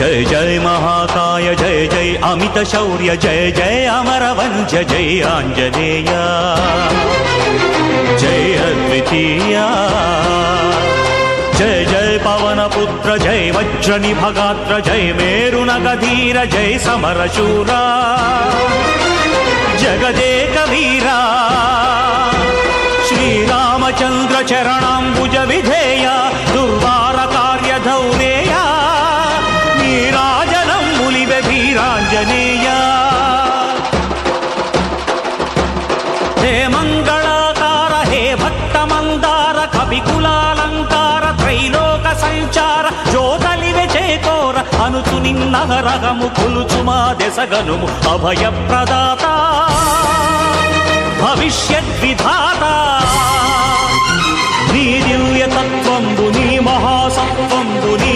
జయ జయ మహాకాయ జయ జయ అమిత శౌర్య జయ జయ అమరవంశ జయ ఆంజనేయ జయ అద్వితీయ జయ జయ పవన పుత్ర జయ వజ్ర నిభగాత్ర జయ మేరునగధీర జయ సమరశూరా జగదేక వీరా శ్రీరామచంద్ర చరణాంబుజ విధేయ దుర్వార కార్యధౌరేయ నీరాజనం ములివె వీరాంజనేయ హే మంగళాకార హే భక్త మందార కవికులాలంకార త్రైలోక సంచార జ్యోతలివె చేకోర అనుచు నిన్నహరహము కొలుచు మా దెసగనుము అభయ ప్రదాత భవిష్యద్విధాత నీ దివ్య తత్వంబు నీ మహాసత్వంబు నీ